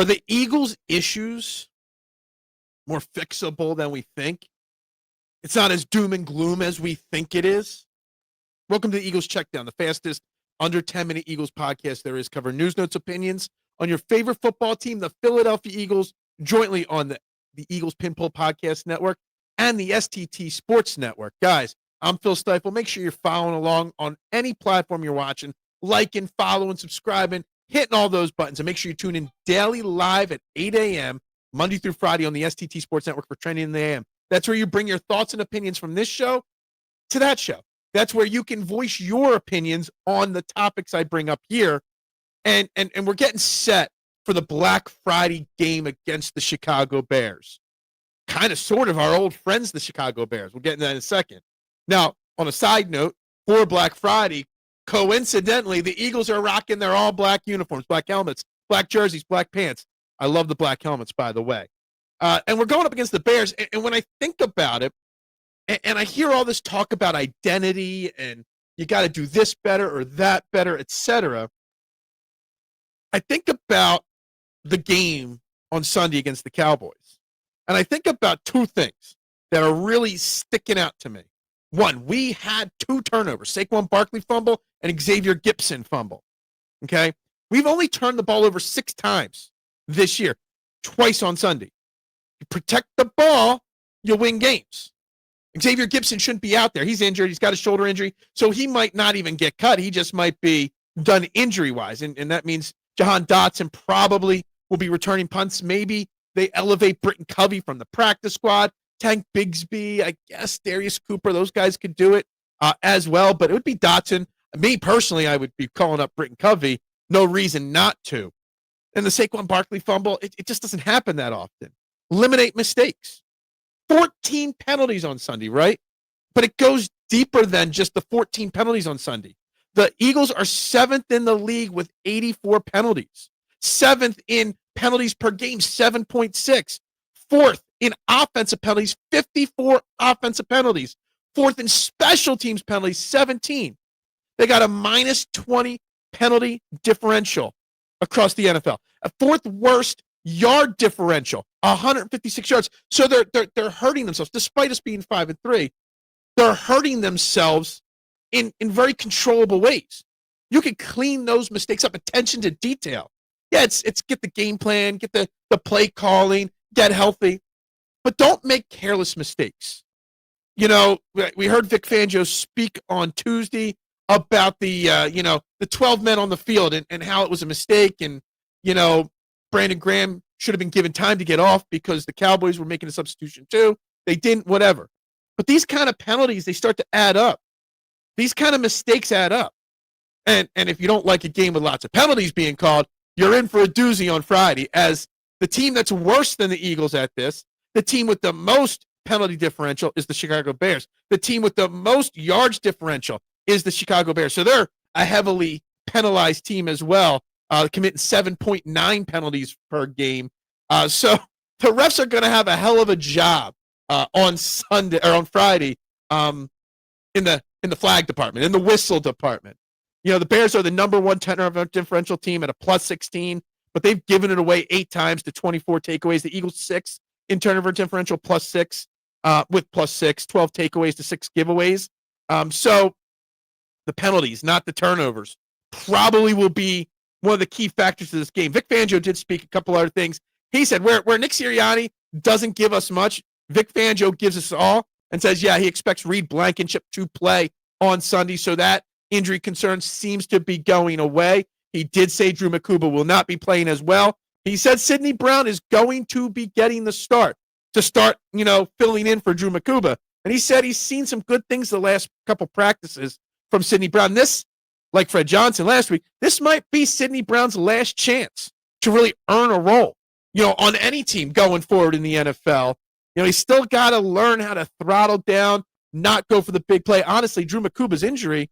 Are the Eagles' issues more fixable than we think? It's not as doom and gloom as we think it is. Welcome to the Eagles Checkdown, the fastest under 10-minute Eagles podcast there is. Cover news, notes, opinions on your favorite football team, the Philadelphia Eagles, jointly on the Eagles Pinpoll Podcast Network and the STT Sports Network. Guys, I'm Phil Stiefel. Make sure you're following along on any platform you're watching, liking, following, subscribing, hitting all those buttons, and make sure you tune in daily live at 8 a.m., Monday through Friday on the STT Sports Network for Trending in the AM. That's where you bring your thoughts and opinions from this show to that show. That's where you can voice your opinions on the topics I bring up here. And we're getting set for the Black Friday game against the Chicago Bears. Kind of sort of our old friends, the Chicago Bears. We'll get into that in a second. Now, on a side note, for Black Friday, coincidentally, the Eagles are rocking their all-black uniforms, black helmets, black jerseys, black pants. I love the black helmets, by the way. And we're going up against the Bears. And when I think about it, and I hear all this talk about identity and you got to do this better or that better, etc., I think about the game on Sunday against the Cowboys. And I think about two things that are really sticking out to me. One, we had 2 turnovers, Saquon Barkley fumble and Xavier Gipson fumble. Okay? We've only turned the ball over 6 times this year, twice on Sunday. You protect the ball, you'll win games. Xavier Gipson shouldn't be out there. He's injured. He's got a shoulder injury, so he might not even get cut. He just might be done injury-wise, and that means Jahan Dotson probably will be returning punts. Maybe they elevate Britton Covey from the practice squad. Tank Bigsby, I guess Darius Cooper, those guys could do it as well, but it would be Dotson. Me, personally, I would be calling up Britton Covey. No reason not to. And the Saquon Barkley fumble, it just doesn't happen that often. Eliminate mistakes. 14 penalties on Sunday, right? But it goes deeper than just the 14 penalties on Sunday. The Eagles are 7th in the league with 84 penalties. 7th in penalties per game, 7.6. 4th in offensive penalties, 54 offensive penalties. 4th in special teams penalties, 17. They got a minus 20 penalty differential across the NFL. A 4th worst yard differential, 156 yards. So they're hurting themselves, despite us being 5-3. They're hurting themselves in very controllable ways. You can clean those mistakes up. Attention to detail. Yeah, it's get the game plan, get the play calling, get healthy, but don't make careless mistakes. You know, we heard Vic Fangio speak on Tuesday about the 12 men on the field and how it was a mistake, and Brandon Graham should have been given time to get off because the Cowboys were making a substitution too. They didn't, whatever. But these kind of penalties, they start to add up. These kind of mistakes add up. And if you don't like a game with lots of penalties being called, you're in for a doozy on Friday, as the team that's worse than the Eagles at this, the team with the most penalty differential is the Chicago Bears. The team with the most yards differential is the Chicago Bears. So they're a heavily penalized team as well, committing 7.9 penalties per game. So the refs are going to have a hell of a job on Sunday or on Friday in the flag department, in the whistle department. The Bears are the number 1 turnover differential team at a plus 16, but they've given it away 8 times to 24 takeaways. The Eagles 6 in turnover differential, plus 6 with plus 6, 12 takeaways to 6 giveaways. So the penalties, not the turnovers, probably will be one of the key factors to this game. Vic Fangio did speak a couple other things. He said where Nick Sirianni doesn't give us much, Vic Fangio gives us all and says, yeah, he expects Reed Blankenship to play on Sunday. So that injury concern seems to be going away. He did say Drew Makuba will not be playing as well. He said Sidney Brown is going to be getting the start, filling in for Drew Makuba. And he said he's seen some good things the last couple practices from Sidney Brown. This, like Fred Johnson last week, this might be Sidney Brown's last chance to really earn a role, on any team going forward in the NFL. He's still got to learn how to throttle down, not go for the big play. Honestly, Drew Makuba's injury,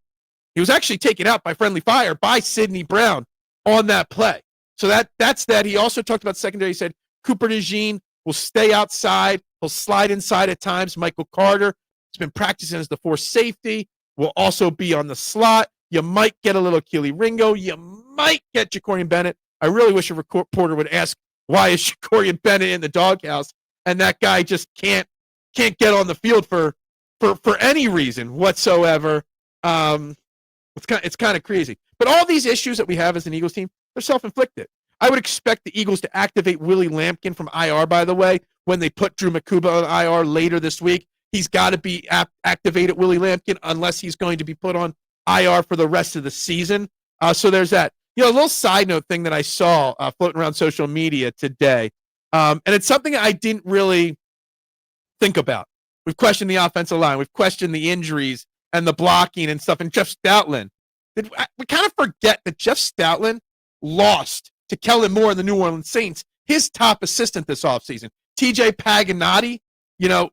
he was actually taken out by friendly fire by Sidney Brown on that play. So that's that. He also talked about secondary. He said Cooper Dejean will stay outside. He'll slide inside at times. Michael Carter has been practicing as the 4th safety, will also be on the slot. You might get a little Keely Ringo. You might get Jacorian Bennett. I really wish a reporter would ask why is Shakorian Bennett in the doghouse and that guy just can't get on the field for any reason whatsoever. It's kind of crazy. But all these issues that we have as an Eagles team, they're self-inflicted. I would expect the Eagles to activate Willie Lampkin from IR, by the way, when they put Drew Makuba on IR later this week. He's got to be activated, Willie Lampkin, unless he's going to be put on IR for the rest of the season. So there's that. A little side note thing that I saw floating around social media today, and it's something I didn't really think about. We've questioned the offensive line. We've questioned the injuries and the blocking and stuff. And Jeff Stoutland, we kind of forget that Jeff Stoutland lost to Kellen Moore and the New Orleans Saints, his top assistant this offseason. TJ Paganotti,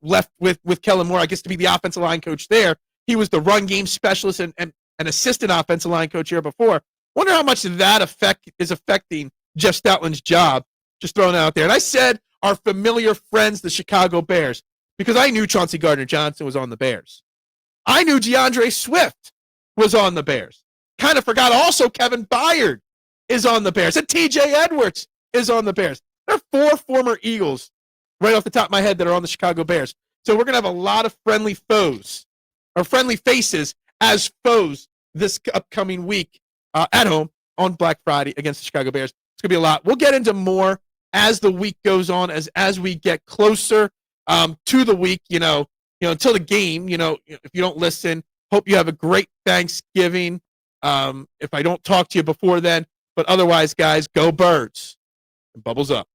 left with Kellen Moore, I guess, to be the offensive line coach there. He was the run game specialist and assistant offensive line coach here before. Wonder how much that is affecting Jeff Stoutland's job. Just throwing it out there. And I said our familiar friends, the Chicago Bears, because I knew Chauncey Gardner-Johnson was on the Bears. I knew DeAndre Swift was on the Bears. Kind of forgot also Kevin Byard is on the Bears. And TJ Edwards is on the Bears. There are 4 former Eagles right off the top of my head that are on the Chicago Bears. So we're going to have a lot of friendly foes or friendly faces as foes this upcoming week at home on Black Friday against the Chicago Bears. It's going to be a lot. We'll get into more as the week goes on, as we get closer to the week, until the game, if you don't listen, hope you have a great Thanksgiving. If I don't talk to you before then, but otherwise, guys, go Birds and bubbles up.